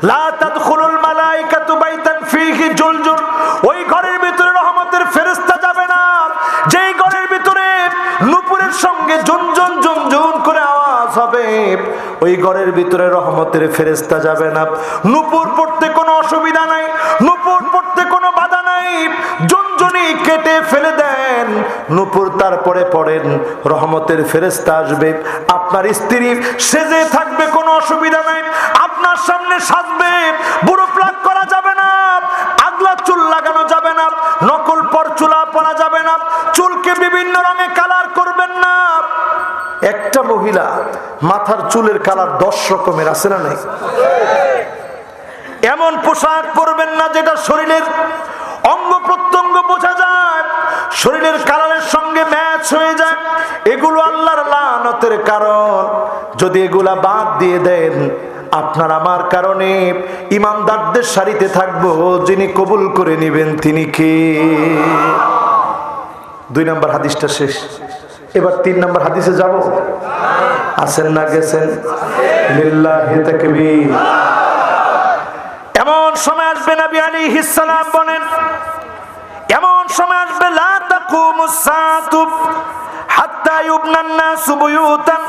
লা তাদখুলুল মালাইকাতু বাইতান ফীহি জুলজুল, ওই ঘরের ভিতরে রহমতের ফেরেশতা যাবে না যেই ঘরের ভিতরে নূপুরের সঙ্গে ঝুনঝুন ঝুনঝুন করে আওয়াজ হবে, ওই ঘরের ভিতরে রহমতের ফেরেশতা যাবে না। নূপুর পড়তে কোনো অসুবিধা নাই, নূপুর পড়তে কোনো বাধা নাই, ঝুনঝুনি কেটে ফেলে দেন, নূপুর তারপরে পড়েন, রহমতের ফেরেশতা আসবে। আপনার স্ত্রী সেজে থাকবে, কোনো অসুবিধা নাই, আপনার সামনে সাজবে, বুড়ো প্লাক করা যাবে না, আগলা চুল লাগানো যাবে না, নকল পরচুলা পরা যাবে না, চুলকে বিভিন্ন রঙে কালার করবেন না। একটা মহিলা মাথার চুলের কালার 10 রকমের আছে না নাই? এমন পোশাক পরবেন না যেটা শরীরের অঙ্গ প্রত্যঙ্গ বোঝা যায়, শরীরের কালারের সঙ্গে ম্যাচ হয়ে যায়। এগুলো আল্লাহর লানতের কারণ। যদি এগুলা বাদ দিয়ে দেন, আপনার আমার কারণে ইমানদারদের সারিতে থাকবো, যিনি কবুল করে নেবেন তিনি কে? 2 নম্বর হাদিসটা শেষ, এবার 3 নম্বর হাদিসে যাব। আছেন না গেছেন? লিল্লাহি তাকবীর। এমন সময় আসবে, নবী আলাইহিস সালাম বলেন, এমন সময় আসবে, লা তাকুমুস সাআতু হাত্তা ইউবনান নাসু বুয়ুতান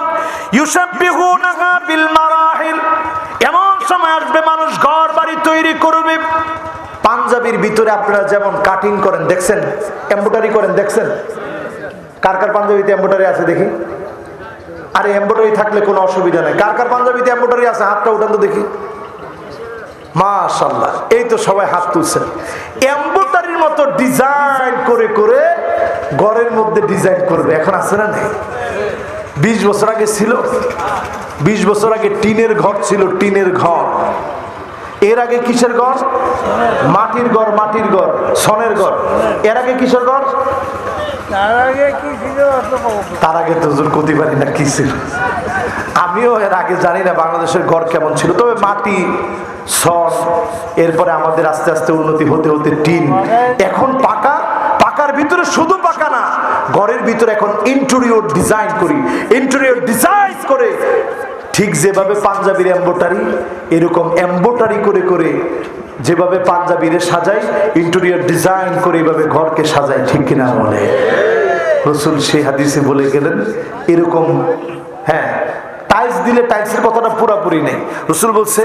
ইউশাব্বিহুনাহা বিল মারাহিল। এমন সময় আসবে মানুষ ঘর বাড়ি তৈরি করবে। পাঞ্জাবির ভিতরে আপনারা যেমন কাটিং করেন দেখছেন, এমব্রয়ডারি করেন দেখছেন? কার কার পাঞ্জাবিতে এমব্রয়ডারি আছে দেখি? আরে এমব্রয়ডারি থাকলে কোনো অসুবিধা নাই। কার কার পাঞ্জাবিতে এমব্রয়ডারি আছে হাতটা উঠান তো দেখি। মাশাআল্লাহ, এই তো সবাই হাত তুলছেন। এমব্রয়ডারির মতো ডিজাইন করে করে ঘরের মধ্যে ডিজাইন করবে, এখন আছে না নাই? 20 বছর আগে ছিল, 20 বছর আগে টিনের ঘর ছিল, টিনের ঘর। এর আগে কিসের ঘর? মাটির ঘর, মাটির ঘর, সনের ঘর। এর আগে কিসের ঘর? তার আগে তো করতে পারি না কি ছিল। আমিও এর আগে জানি না বাংলাদেশের ঘর কেমন ছিল, তবে মাটি, সন, এরপরে আমাদের আস্তে আস্তে উন্নতি হতে হতে টিন, এখন পাকা। পাকার ভিতরে শুধু পাকা না, ঘরের ভিতরে এখন ইন্টেরিয়র ডিজাইন করি। ইন্টেরিয়র ডিজাইন করে ঠিক যেভাবে পাঞ্জাবির এমব্রয়ডারি, এরকম এমব্রয়ডারি করে করে যেভাবে পাঞ্জাবিরে সাজাই, ইন্টেরিয়র ডিজাইন করে এইভাবে ঘরকে সাজাই, ঠিক কিনা বলে? রাসূল সেই হাদিসে বলে গেলেন এরকম। হ্যাঁ, টাইলস দিলে টাইলসের কথাটা পুরাপুরি নেই। রাসূল বলছে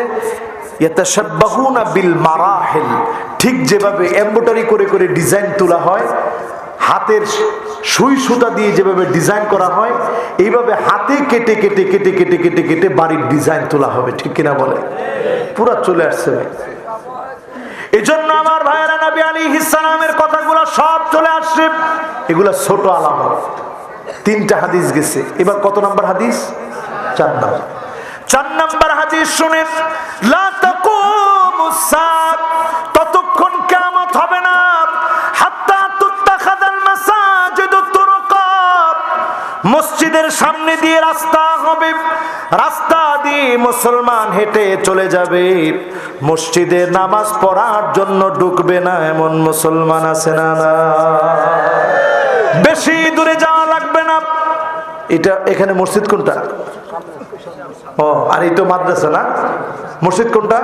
ইয়াতাশাব্বাহুনা বিল মারাহিল, ঠিক যেভাবে এমব্রয়ডারি করে করে ডিজাইন তোলা হয়, হাতের সুই সুতা দিয়ে যেভাবে ডিজাইন করা হয়, এইভাবে হাতে কেটে কেটে কেটে কেটে কেটে কেটে বাড়ির ডিজাইন তোলা হবে, ঠিক কিনা বলে? পুরা চলে আসছে। এজন্য আমার ভাইয়েরা, নবী আলাইহিস সালামের কথাগুলো সব চলে আসছে। এগুলা ছোট আলামত। 3টা হাদিস গেছে, এবার কত নাম্বার হাদিস? 4 নম্বর। 4 নম্বর হাদিস শুনেন, লা তাকুমুস সাআত, ততক্ষণ কিয়ামত হবে না, হাত্তা তুত্তাখাযাল মাসাজিদু তুরুকাত, মসজিদের সামনে দিয়ে রাস্তা হবে, রাস্তা দিয়ে মুসলমান হেঁটে চলে যাবে, মসজিদে নামাজ পড়ার জন্য ঢুকবে না এমন মুসলমান আছে না? না, বেশি দূরে যাওয়া লাগবে না। এটা এখানে মসজিদ কোনটা? ও, আর এই তো মাদ্রাসা না? মসজিদ কোনটা?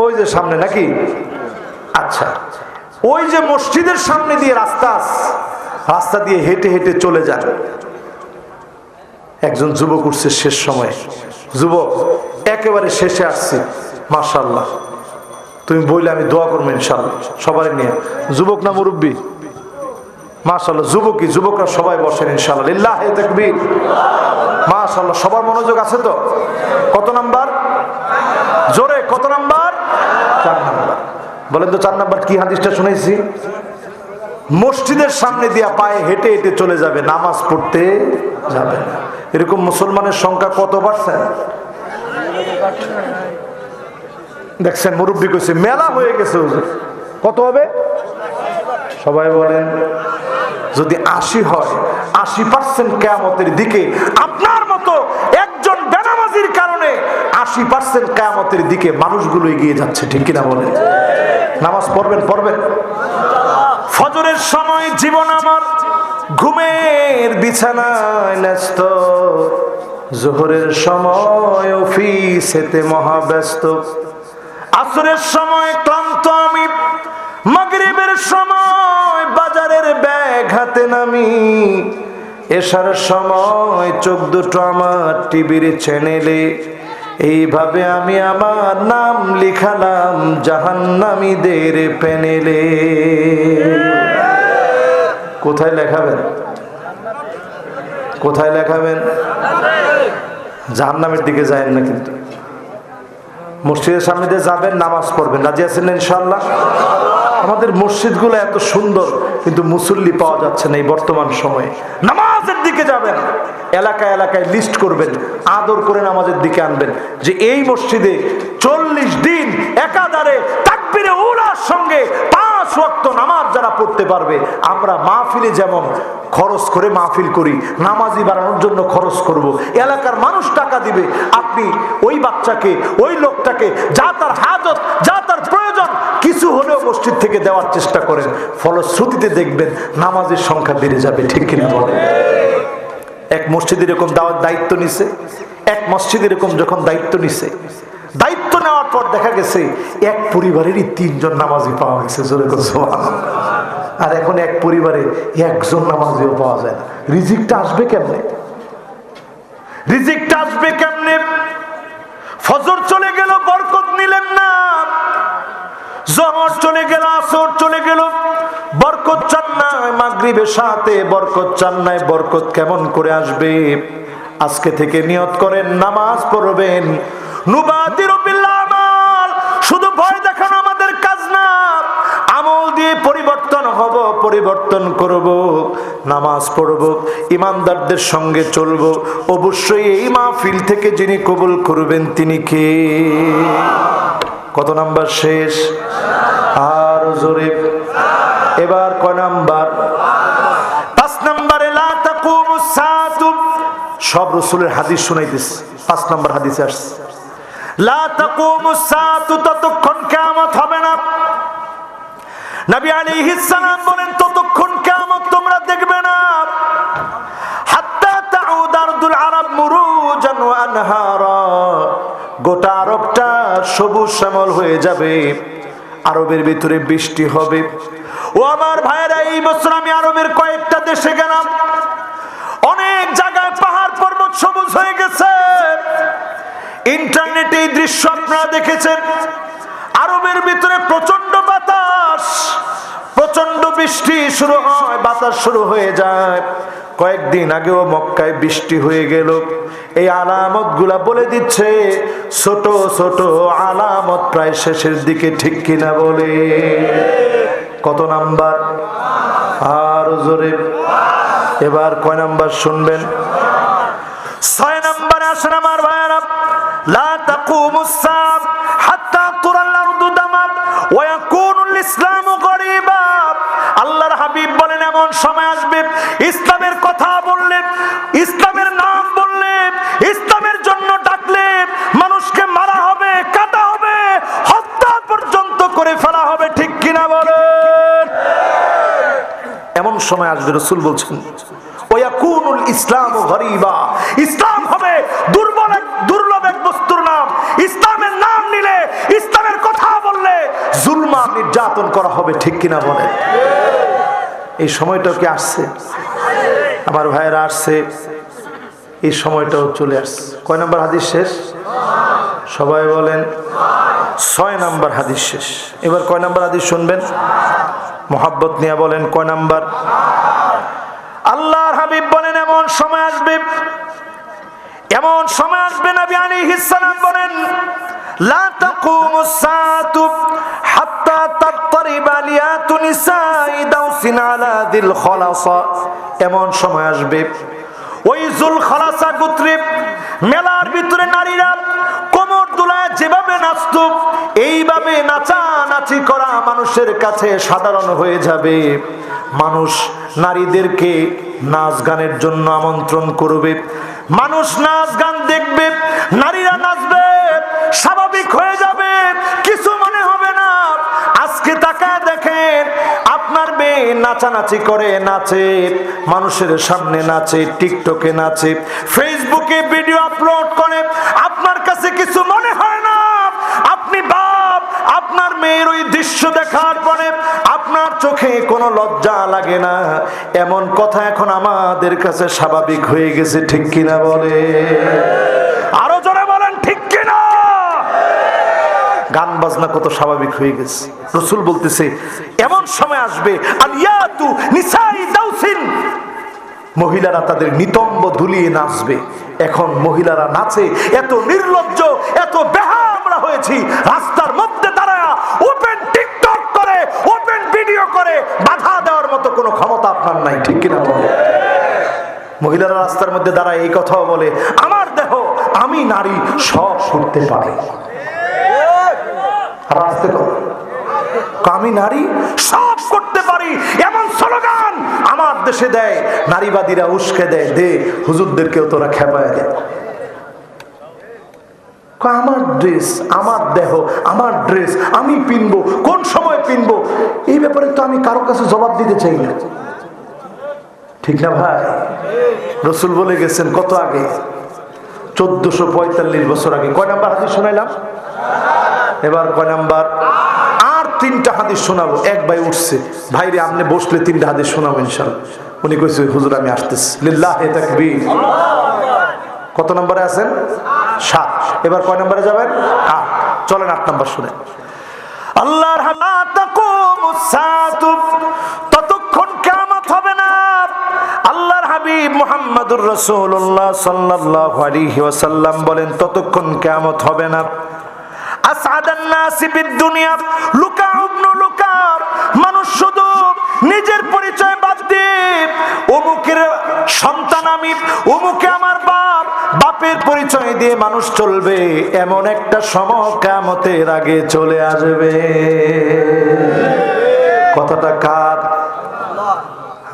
ওই যে সামনে নাকি? আচ্ছা, ওই যে মসজিদের সামনে দিয়ে রাস্তা, রাস্তা দিয়ে হেঁটে হেঁটে চলে যান। একজন যুবক উঠছে শেষ সময়ে, যুবক একেবারে শেষে আসছে, মাশাআল্লাহ, তুমি বইলে আমি দোয়া করবো ইনশাআল্লাহ সবাই নিয়ে। যুবক না মুরব্বী? মাশাআল্লাহ, যুবকই, যুবকরা সবাই বসেন ইনশাআল্লাহ। লিল্লাহি তাকবীর। মাশাআল্লাহ, সবার মনোযোগ আছে তো? কত নাম্বার? জোরে কত নাম্বার? 4 নাম্বার। বলেন তো 4 নাম্বার কি হাদিসটা শুনেছি? মসজিদের সামনে দিয়া পায়ে হেঁটে হেঁটে চলে যাবে, নামাজ পড়তে যাবে না। এরকম মুসলমানের সংখ্যা কত পার্সেন্ট? দেখছেন, মুরব্বী কইছে মেলা হয়ে গেছে। কত হবে সবাই বলেন? যদি 80 হয়, 80% কিয়ামতের দিকে আপনার মতো একজন বেনামাজির কারণে 80% কিয়ামতের দিকে মানুষগুলো এগিয়ে যাচ্ছে, ঠিক কিনা বলেন? নামাজ পড়বেন, পড়বেন। ফজরের সময় জীবন আমার ঘুমের বিছানায় ন্যস্ত, জোহরের সময় অফিসেতে মহাব্যস্ত, আসরের সময় ক্লান্ত আমি, মাগরিবের সময় বাজারের ব্যাগ হাতে নামি, এশার সময় চোখ দুটো আমার টিভির চ্যানেলে। এইভাবে আমি আমার নাম লিখালাম জাহান্নামীদের প্যানেলে। কোথায় লেখাবেন? কোথায় লেখাবেন? জাহান্নামের দিকে যায়েন না, কিন্তু মসজিদের সামনে দিয়ে যাবেন, নামাজ পড়বেন। রাজি আছেন না ইনশাআল্লাহ? আমাদের মসজিদগুলো এত সুন্দর, কিন্তু মুসল্লি পাওয়া যাচ্ছে না এই বর্তমান সময়ে। নামাজের দিকে যাবেন, এলাকায় এলাকায় লিস্ট করবেন, আদর করে নামাজের দিকে আনবেন, যে এই মসজিদে 40 দিন একাধারে তাকবীরে উলার সঙ্গে 5 ওয়াক্ত নামাজ যারা পড়তে পারবে। আমরা মাহফিলে যেমন খরচ করে মাহফিল করি, নামাজি বাড়ানোর জন্য খরচ করব। এলাকার মানুষ টাকা দিবে, আপনি ওই বাচ্চাকে, ওই লোকটাকে, যা তার হাজত, যা তার প্রয়োজন, কিছু হলেও মসজিদ থেকে দেওয়ার চেষ্টা করেন। ফলশ্রুতিতে দেখবেন নামাজের সংখ্যা বেড়ে যাবে। ঠিক কিনা বলেন? এক মসজিদ এরকম দায়িত্ব নিছে, এক মসজিদ এরকম যখন দায়িত্ব নিছে, দায়িত্ব নেওয়ার পর দেখা গেছে এক পরিবারেরই 3 জন নামাজি পাওয়া গেছে। আর এখন এক পরিবারে 1 জন নামাজিও পাওয়া যায় না। রিজিকটা আসবে কেমনে? রিজিকটা আসবে কেমনে? ফজর চলে গেল, বরকত নিলেন না। যোহর চলে গেল, আসর চলে গেল, বরকত চান না। মাগরিবের সাথে বরকত চান না। বরকত কেমন করে আসবে? আজকে থেকে নিয়ত করেন নামাজ পড়বেন। নুবাদিরু বিল আমাল, শুধু ভয় দেখানো আমাদের কাজ না, আমল দিয়ে পরিবর্তন হব, পরিবর্তন করব। নামাজ পড়ব, ইমানদারদের সঙ্গে চলব। অবশ্যই এই মাহফিল থেকে যিনি কবুল করবেন তিনি কে? কত নাম্বার শেষ? আর জোরে। এবার কয় নাম্বার? 5 নম্বরে লা তাকুমুস সাআতু। সব রাসূলের হাদিস শুনাইতেছে, 5 নম্বর হাদিসে আসছে লা তাকুমুস সাআতু, ততক্ষণ কিয়ামত হবে না। নবী আলাইহিস সালাম বলেন ততক্ষণ কিয়ামত তোমরা দেখবে না। হাত্তা তাউদ আরদুল আরব মুরুজান ওয়া আনহারা, গোটা আরবটা সবুজ শ্যামল হয়ে যাবে। আরবের ভিতরে বৃষ্টি হবে। ও আমার ভাইরা, এই বছর আমি আরবের কয়েকটা দেশে গেলাম, অনেক জায়গায় পাহাড় পর্বত সবুজ হয়ে গেছে। ইন্টারনেটে এই দৃশ্য আপনারা দেখেছেন। আরবের ভিতরে প্রচন্ড বাতাস, প্রচন্ড বৃষ্টি শুরু হয়, বাতাস শুরু হয়ে যায়। কয়েকদিন আগেও মক্কায় বৃষ্টি হয়ে গেল। এই আলামত গুলা বলে দিচ্ছে, ছোট ছোট আলামত প্রায় শেষের দিকে। ঠিক কিনা বলে? কত নাম্বার? আর জোরে। এবার কয় নাম্বার শুনবেন? 6 নম্বরে আসেন আমার ভাইরা। লা তাকুমুস সাআত হাত্তা তুরাল আরদু দামাত ওয়া ইয়াকুনুল ইসলামু গরীবা। আল্লাহর হাবিব বলেন এমন সময় আসবে, ইসলামের কথা বললে, ইসলামের নাম বললে, ইসলামের জন্য ডাকলে মানুষকে মারা হবে, কাটা হবে, হত্যা পর্যন্ত করে ফেলা হবে। ঠিক কিনা বলেন? এমন সময় আসবে, রাসূল বলছেন ওয়াকুনুল ইসলামু গরীবা, ইসলাম হবে দুর্লভ এক বস্তুর নাম। ইসলামের নাম নিলে, ইসলামের কথা বললে জুলমা নির্যাতন করা হবে। ঠিক কিনা বলে? এই সময়টাও কি আসছে? আমার ভাইয়েরা আসছে, এই সময়টাও চলে আসছে। কয় নাম্বার হাদিস শেষ? সবাই বলেন 6 নাম্বার হাদিস শেষ। এবার কয় নাম্বার হাদিস শুনবেন? মোহাব্বত নিয়ে বলেন কয় নাম্বার? আল্লাহর হাবিব বলেন এমন সময় আসবে, এমন সময় আসবে, নবী আলাইহিস সালাম বলেন লা তাকুমুস সাআতু হাত্তা তাত্তারিবা লিয়াতু নিসাই দাউসিন আলা দিল খলাসা। এমন সময় আসবে, ওই জুল খলাসা গোত্রে মেলার ভিতরে নারীরা কোমর দুলায় যেভাবে নাচতো, এইভাবে নাচানাচি করা মানুষের কাছে সাধারণ হয়ে যাবে। মানুষ নারীদেরকে নাচ গানের জন্য আমন্ত্রণ করবে, মানুষ নাচ গান দেখবে, নারীরা নাচবে, স্বাভাবিক হয়ে যাবে, কিছু মনে হবে না। আজকে তাকায় দেখেন, আপনার মেয়ে নাচানাচি করে, নাচে, মানুষের সামনে নাচে, টিকটকে নাচে, ফেসবুকে ভিডিও চোখে কোনো লজ্জা লাগে না, এমন কথা এখন আমাদের কাছে স্বাভাবিক হয়ে গেছে, ঠিক কিনা বলে? আরো জোরে বলেন ঠিক কিনা? গান বাজনা কত স্বাভাবিক হয়ে গেছে। রাসূল বলতেছে এমন সময় আসবে আলিয়াতু নিসাই দাউসিন, মহিলারা তাদের নিতম্ব দুলিয়ে নাচবে। এখন মহিলারা নাচে, এত নির্লজ্জ, এত বেহা আমরা হয়েছি, রাস্তার মধ্যে দাঁড়ায় ওপেন টিকটক করে, ওপেন ভিডিও করে, বাধা দেওয়ার মতো কোনো ক্ষমতা আপনার নাই, ঠিক কিনা বলে? মহিলারা রাস্তার মধ্যে দাঁড়ায় এই কথাও বলে, আমার দেহ, আমি নারী, সব করতে পারি। আমি নারী, সব করতে পারি, এমন স্লোগান আমার দেশে দেয়। নারীবাদীরা উস্কে দেয়, দে হুজুরদেরকেও তোরা খেপায় দেয়। আমার ড্রেস, আমার দেহ, আমার ড্রেস, আমি পিনবো, কোন সময় পিনবো, এই ব্যাপারে তো আমি কারো কাছে জবাব দিতে চাই না, ঠিক না ভাই? রাসূল বলে গেছেন কত আগে, 1445 বছর আগে। কয় নাম্বার হাদিস শোনাইলাম? এবার কয় নাম্বার? আর 3টা হাদিস শোনাবো। এক ভাই উঠছে, ভাইরে আপনি বসলে 3টা হাদিস শোনাবো ইনশাআল্লাহ। উনি কইছে হুজুর আমি আসতেছি। লিল্লাহি তাকবীর। কত নম্বরে আছেন? 7। এবার কয় নম্বরে যাবেন? 8। চলেন 8 নম্বর শুনেন। আল্লাহর হালা তাকুমুস সাআতু, ততক্ষণ কিয়ামত হবে না। আল্লাহর হাবিব মুহাম্মদুর রাসূলুল্লাহ সাল্লাল্লাহু আলাইহি ওয়াসাল্লাম বলেন ততক্ষণ কিয়ামত হবে না। আসাদান নাসি বিদ দুনিয়া লুকা ইবনু লুকা, মানুষ শুধু নিজের পরিচয় বাদ দিয়ে অমুকের সন্তান আমি, অমুকে আমার বাপ, বাপের পরিচয় দিয়ে মানুষ চলবে, এমন একটা সময় কিয়ামতের আগে চলে আসবে। কথাটা কার?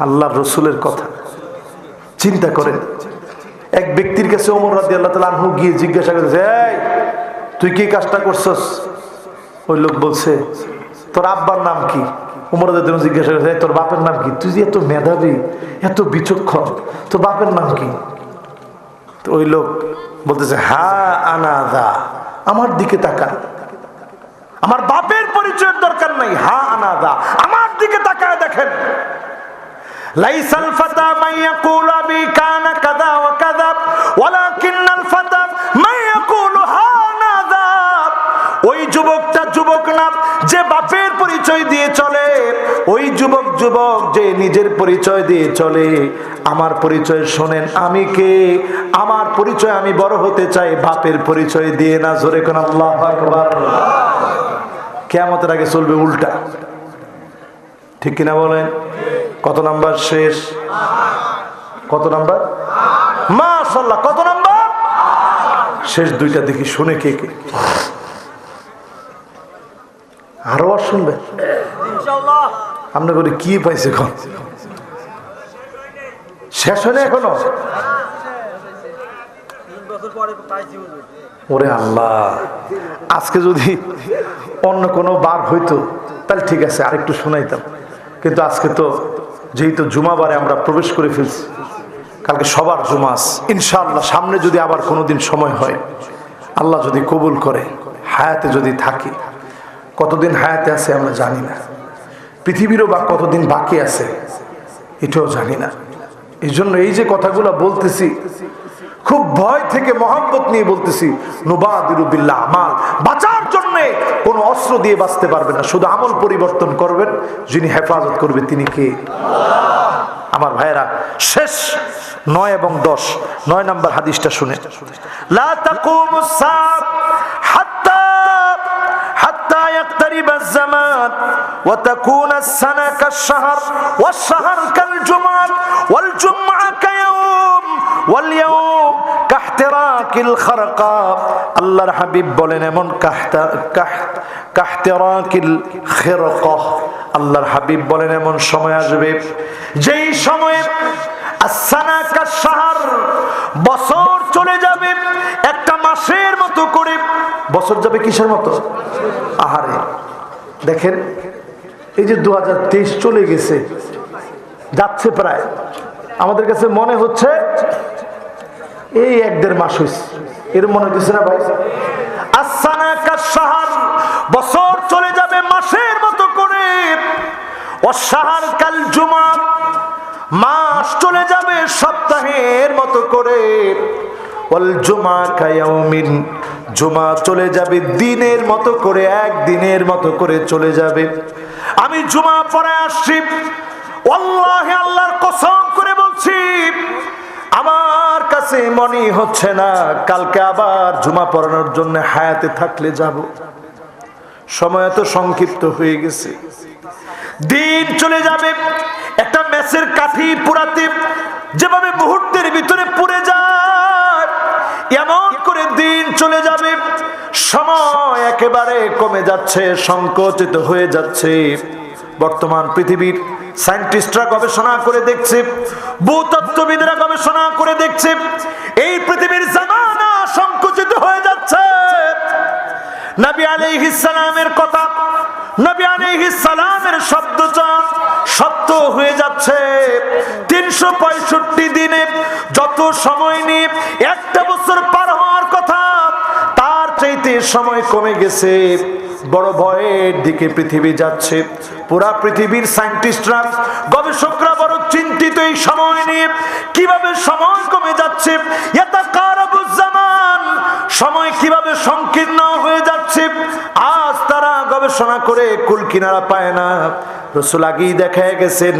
আল্লাহর রাসূলের কথা। চিন্তা করেন, এক ব্যক্তির কাছে ওমর রাদিয়াল্লাহু তাআলা আনহু গিয়ে জিজ্ঞাসা করেছে, এই তুই কি কাজটা করছস? ওই লোক বলছে, তোর আব্বার নাম কি? ওমর রাদিয়াল্লাহু তাআলা জিজ্ঞাসা করেছে, তোর বাপের নাম কি? তুই যে এত মেধাবী, এত বিচক্ষণ, তোর বাপের নাম কি? তো ওই লোক বলতেছে, হা আনাদা, আমার দিকে তাকান, আমার বাপের পরিচয়ের দরকার নাই, হা আনাদা, আমার দিকে তাকায় দেখেন। লাইসাল ফাতা মান ইয়াকুলু আবি কানা কাযা ওয়া কাযা ওয়ালাকিন্নাল ফাতা মান ইয়াকুলু হা নাযা। ওই যুবকটা যুবক না যে বাপের পরিচয় দিয়ে চলে, ওই যুবক যুবক যে নিজের পরিচয় দিয়ে চলে। আমার পরিচয় শোনেন, আমি কে, আমার পরিচয় আমি বড় হতে চাই বাপের পরিচয় দিয়ে না। জোরে কোন আল্লাহু আকবার। কিয়ামতের আগে চলবে উল্টা, ঠিক কিনা বলেন? কত নাম্বার শেষ? কত নাম্বার? মাশাআল্লাহ। কত নাম্বার শেষ? 2টা দেখি শুনে কে কে। আরো আর শুনবেন ইনশাআল্লাহ। আপনি করে কি পাইছে? শেষ হয় না এখনো? 3 বছর পরে পাইছি হুজুর। ওরে আল্লাহ, আজকে যদি অন্য কোনো বার হইতো তাহলে ঠিক আছে, আরেকটু শোনাইতাম, কিন্তু আজকে তো যেহেতু জুমাবারে আমরা প্রবেশ করে ফেলছি, কালকে সবার জুমাস ইনশাআল্লাহ। সামনে যদি আবার কোনোদিন সময় হয়, আল্লাহ যদি কবুল করে, হায়াতে যদি থাকি, কতদিন হায়াতে আছে আমরা জানি না, পৃথিবীরও বা কতদিন বাকি আছে এটাও জানি না। এই জন্য এই যে কথাগুলো বলতেছি, খুব ভয় থেকে মহব্বত নিয়ে বলতেছি। নুবাদিরু বিল্লাহ আমাল, বাঁচার জন্য কোনো অস্ত্র দিয়ে বাঁচতে পারবে না, শুধু আমল পরিবর্তন করবেন, যিনি হেফাজত করবে তিনি কে? আমার ভাইয়েরা, শেষ 9 এবং 10, 9 নম্বর হাদিসটা শুনে। লা তাকুমুস সাআত হাত্তা ইয়াকতারিবাজ জামান ওয়া তাকুনাস সানা কাশ-শাহর ওয়াশ-শাহর কাল-জুমআহ ওয়াল-জুমআহ কায়াউম ওয়াল-ইয়াউম কাহতিরাকিল খারকা। আল্লাহর হাবিব বলেন এমন কাহতিরাকিল খিরকা, আল্লাহর হাবিব বলেন এমন সময় আসবে যেই সময়ে আস-সানা কাশ-শাহর, বছর চলে যাবে একটা মাসের মতো করে। বছর যাবে কিসের মতো? আহারে দেখেন, এই যে 2023 চলে গেছে, যাচ্ছে প্রায়, আমাদের কাছে মনে হচ্ছে এই 1-1.5 মাস হয়েছে, এর মনে হচ্ছে না ভাই? আস-সানা কাশ-শাহর, বছর চলে যাবে মাসের মতো করে। ওয়াশাহর কাল জুমা, মাস চলে যাবে সপ্তাহের মতো করে। ওয়াল জুমা কায়াউমিন, জুমা চলে যাবে দিনের মতো করে, একদিনের মতো করে চলে যাবে। আমি জুমা পড়ে আসছি, ওয়াল্লাহি আল্লাহর কসম করে বলছি, আমার কাছে মনে হচ্ছে না কালকে আবার জুমা পড়ানোর জন্য হায়াতে থাকলে যাব। সময় তো সংক্ষিপ্ত হয়ে গেছে, দিন চলে যাবে। একটা ম্যাচের কাঠি পুরাতে যেভাবে মুহূর্তের ভিতরে পুড়ে যায়, এমন করে দিন চলে যাবে। সময় একেবারে কমে যাচ্ছে, সংকুচিত হয়ে যাচ্ছে। বর্তমান পৃথিবীর সায়েন্টিস্টরা গবেষণা করে দেখছে, ভূতত্ত্ববিদরা গবেষণা করে দেখছে, এই পৃথিবীর জামানা সংকুচিত হয়ে যাচ্ছে। নবী আলাইহিস সালামের কথা, নবী আলাইহিস সালামের শব্দচয়ন সত্য হয়ে যাচ্ছে। 365 দিনে যত সময় নিয়ে একটা বছর পার হওয়ার কথা, তার চাইতে সময় কমে গেছে। বড় ভয়ের দিকে পৃথিবী যাচ্ছে। পুরা পৃথিবীর সায়েন্টিস্টরা, গবেষকরা বড় চিন্তিত এই সময় নিয়ে, কিভাবে সময় কমে যাচ্ছে। ইয়াতাকারাবুজ জামান, সময় কিভাবে সংকীর্ণ হয়ে যাচ্ছে। আজ তারা গবেষণা করে কুল কিনারা পায় না। রাসূল আগেই দেখায় গেছেন,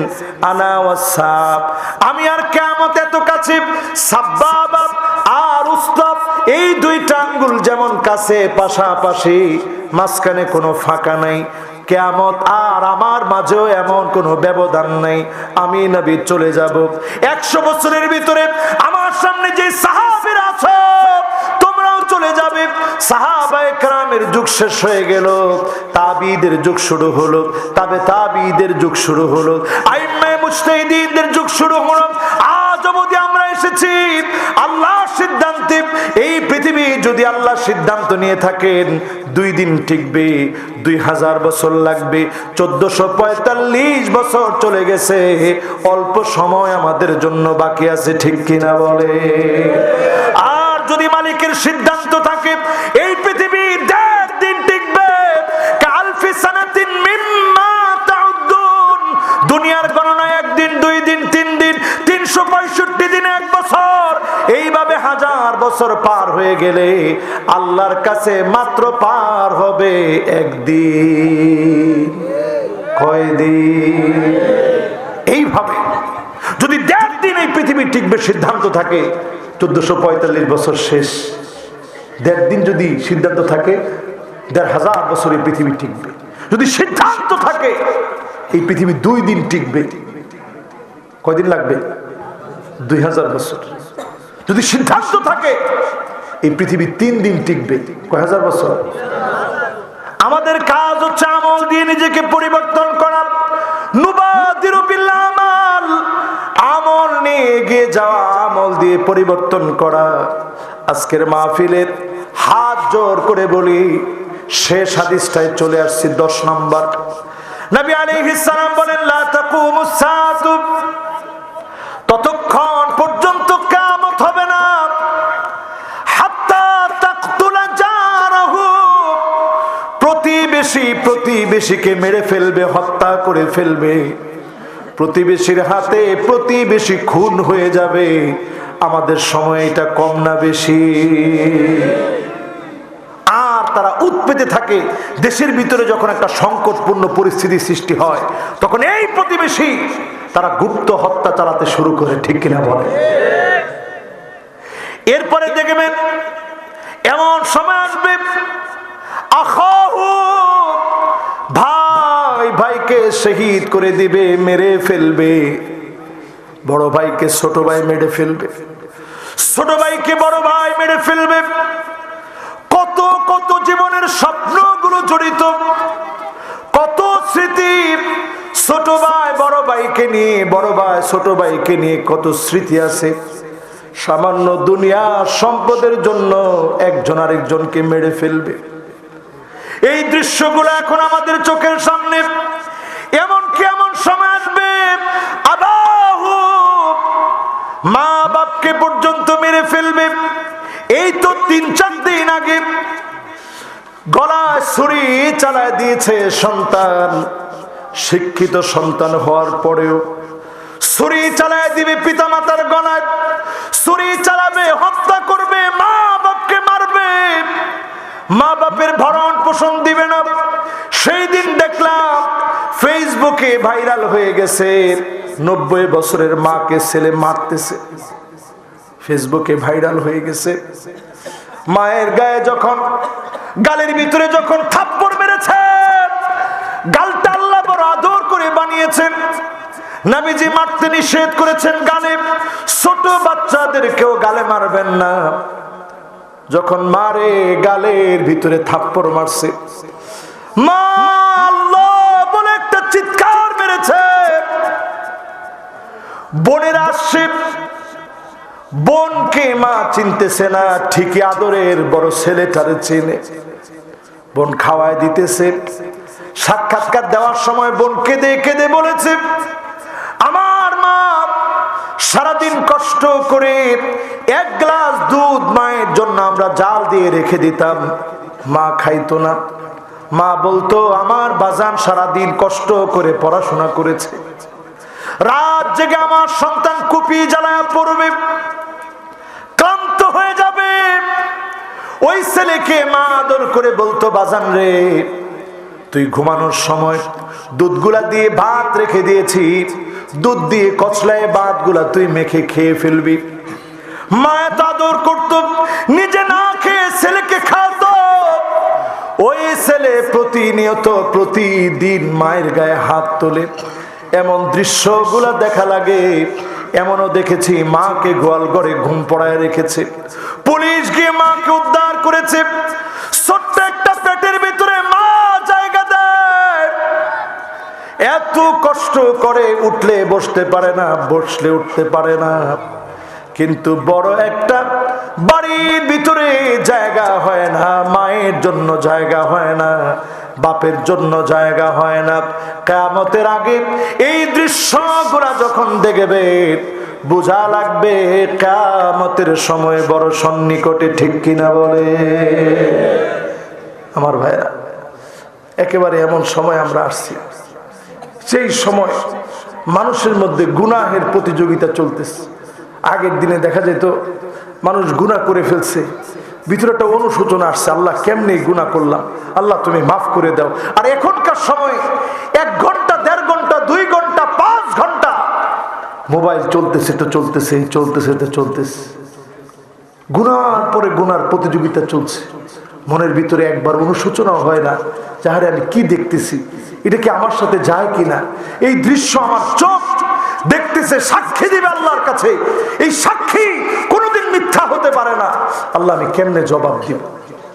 আনা ওয়াসাব, আমি আর কিয়ামত এত কাছে। সাব্বাবা আর উস্তাব, এই দুইটা আঙ্গুল যেমন কাছে পাশাপাশি, মাঝখানে কোনো ফাঁকা নাই। কিয়ামত আর আমার মাঝেও এমন কোনো ব্যবধান নাই। আমি নবী চলে যাব। 100 বছরের ভিতরে আমার সামনে যে সাহাবীরা আছে, তোমরাও চলে যাবে। সাহাবায়ে কেরামের যুগ শেষ হয়ে গেল, তাবিঈদের যুগ শুরু হলো, তাবিঈদের যুগ শুরু হলো, আইম্মায়ে মুজতাহিদিনদের যুগ শুরু হলো। আজ অবধি আমরা এসেছি আল্লাহর সিদ্ধান্তে। এই পৃথিবী যদি আল্লাহ সিদ্ধান্ত নিয়ে থাকেন 2 দিন টিকবে, 2000 বছর লাগবে। 1445 বছর চলে গেছে, অল্প সময় আমাদের জন্য বাকি আছে, ঠিক কিনা বলে? আর যদি মালিকের সিদ্ধান্ত থাকে এই পৃথিবী 1.5 দিন টিকবে, কালফি সানাতিন মিম্মা তাউদ্দুন, দুনিয়ার গণনা 1 দিন, 2 দিন, 3 দিন, 365 দিনে 1 বছর। এইভাবে 1000 বছর পার হয়ে গেলে আল্লাহর কাছে মাত্র পার হবে 1 দিন। কয় দিন? এইভাবে যদি 1.5 দিন এই পৃথিবী টিকবে সিদ্ধান্ত থাকে, 1445 বছর শেষ। 1.5 দিন যদি সিদ্ধান্ত থাকে, 1500 বছর এই পৃথিবী টিকবে। যদি সিদ্ধান্ত থাকে এই পৃথিবী 2 দিন টিকবে, কয়দিন লাগবে? 2000 বছর। যদি সিদ্ধান্ত থাকে এই পৃথিবী 3 দিন টিকবে, কয় হাজার বছর? আমাদের কাজ হচ্ছে আমল দিয়ে নিজেকে পরিবর্তন করা। নুবাদিরু বিল আমাল, আমল নিয়ে এগিয়ে যাওয়া, আমল দিয়ে পরিবর্তন করা। আজকের মাহফিলের হাত জোর করে বলি, শেষ হাদিসটায় চলে আসছি, 10 নম্বর। নবী আলাইহিস সালাম বলেন, লা তাকুমুস সাআতু, ততক্ষণ পর্যন্ত কিয়ামত হবে না, হাত্তা তাকতুলা জারাহু, প্রতিবেশীকে মেরে ফেলবে, হত্যা করে ফেলবে। প্রতিবেশীর হাতে প্রতিবেশী খুন হয়ে যাবে। আমাদের সময় এটা কম না বেশি? আর তারা উৎপেতে থাকে। দেশের ভিতরে যখন একটা সংকটপূর্ণ পরিস্থিতি সৃষ্টি হয়, তখন এই প্রতিবেশী তারা গুপ্ত হত্যা চালাতে শুরু করে, ঠিক কিনা বলে? এরপরে দেখবেন এমন সময় আসবে, আখাহু, ভাই ভাইকে শহীদ করে দিবে, মেরে ফেলবে। বড় ভাইকে ছোট ভাই মেরে ফেলবে, ছোট ভাইকে বড় ভাই মেরে ফেলবে। কত কত জীবনের স্বপ্নগুলো জড়িত, কত স্মৃতি। ছোট ভাই বড় ভাইকে নিয়ে, বড় ভাই ছোট ভাইকে নিয়ে কত স্মৃতি আছে। সামান্য দুনিয়ার সম্পদের জন্য একজন আরেকজনকে মেরে ফেলবে। এই দৃশ্যগুলো এখন আমাদের চোখের সামনে। এমনকি এমন সময় আসবে, আবাহু, মা বাপকে পর্যন্ত মেরে ফেলবে। এই তো 3-4 দিন আগে গলায় ছুরি চালায় দিয়েছে সন্তান, শিক্ষিত সন্তান হওয়ার পরেও ছুরি চালায় দিবে পিতা মাতার গলায়, ছুরি চালাবে, হত্যা করবে, মা বাপকে মারবে, মা বাপের ভরণ পোষণ দিবে না। সেই দিন দেখলাম ফেসবুকে ভাইরাল হয়ে গেছে 90 বছরের মাকে ছেলে মারতেছে, ফেসবুকে ভাইরাল হয়ে গেছে। মায়ের গায়ে যখন, গালের ভিতরে যখন থাপ্পড় মেরেছে, গালটা আল্লাহ বড় আদর করে বানিয়েছেন। নবীজি মারতে নিষেধ করেছেন গালে, ছোট বাচ্চাদেরকেও গালে মারবেন না। যখন মারে গালের ভিতরে থাপ্পড় মারছে, মা আল্লাহ বলে একটা চিৎকার মেরেছে। বোনের আসছে, বোনকে মা চিনতেছে না, ঠিকই আদরের বড় ছেলেটারে চেনে। বোন খাওয়ায় দিতেছে, সাক্ষাৎকার দেওয়ার সময় বোন কেঁদে কেঁদে বলেছে, আমার মা সারাদিন কষ্ট করে 1 গ্লাস দুধ মায়ের জন্য আমরা জাল দিয়ে রেখে দিতাম, মা খাইতো না। মা বলতো, আমার বাজান সারাদিন কষ্ট করে পড়াশোনা করেছে, রাত জেগে আমার সন্তান কুপি জ্বালায় পড়বে, ক্লান্ত হয়ে যাবে। ওই ছেলেকে মা আদর করে বলতো, বাজান রে, তুই ঘুমানোর সময় দুধগুলা দিয়ে ভাত রেখে দিয়েছি, দুধ দিয়ে কচলায় ভাতগুলা তুই মেখে খেয়ে ফেলবি। মা এত আদর করতো, নিজে না খেয়ে ছেলেকে খাওয়াতো। ওই ছেলে প্রতিনিয়ত প্রতিদিন মায়ের গায়ে হাত তোলে। এমন দৃশ্যগুলা দেখা লাগে। এমনও দেখেছি মাকে গোয়াল ঘরে ঘুম পড়ায় রেখেছে, পুলিশ গিয়ে মাকে উদ্ধার করেছে। ছোট্ট একটা পেটের ভিতরে মা জায়গা দেয়, এত কষ্ট করে, উঠলে বসতে পারে না, বসলে উঠতে পারে না। কিন্তু বড় একটা বাড়ির ভিতরে জায়গা হয় না, মায়ের জন্য জায়গা হয় না, বাপের জন্য জায়গা হয় না। কিয়ামতের আগে এই দৃশ্যগুলা যখন দেখবে, বোঝা লাগবে কিয়ামতের সময় বড় সন্নিকটে, ঠিক কিনা বলে আমার ভাইরা? একেবারে এমন সময় আমরা আসছি, সেই সময় মানুষের মধ্যে গুনাহের প্রতিযোগিতা চলতেছে। আগের দিনে দেখা যেত মানুষ গুনাহ করে ফেলছে, ভিতরে একটা অনুশোচনা আসছে, আল্লাহ কেমনি গুনাহ করলাম, আল্লাহ তুমি মাফ করে দাও। আর এখনকার সময় 1 ঘন্টা, 1.5 ঘন্টা, 2 ঘন্টা, 5 ঘন্টা মোবাইল চলতেছে তো চলতেছে, চলতেছে তো চলতেছে, গুনার পরে গুনার প্রতিযোগিতা চলছে। মনের ভিতরে একবার অনুশোচনাও হয় না, যাহারে আমি কি দেখতেছি, এটা কি আমার সাথে যায় কিনা? এই দৃশ্য আমার চোখ দেখতেছে, সাক্ষী দিবে আল্লাহর কাছে। এই সাক্ষী কোনোদিন মিথ্যা হতে পারে না। আল্লাহ আমি কেমনে জবাব দিব?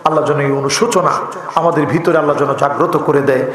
আল্লাহ যেন এই অনুশোচনা আমাদের ভিতরে আল্লাহ যেন জাগ্রত করে দেয়।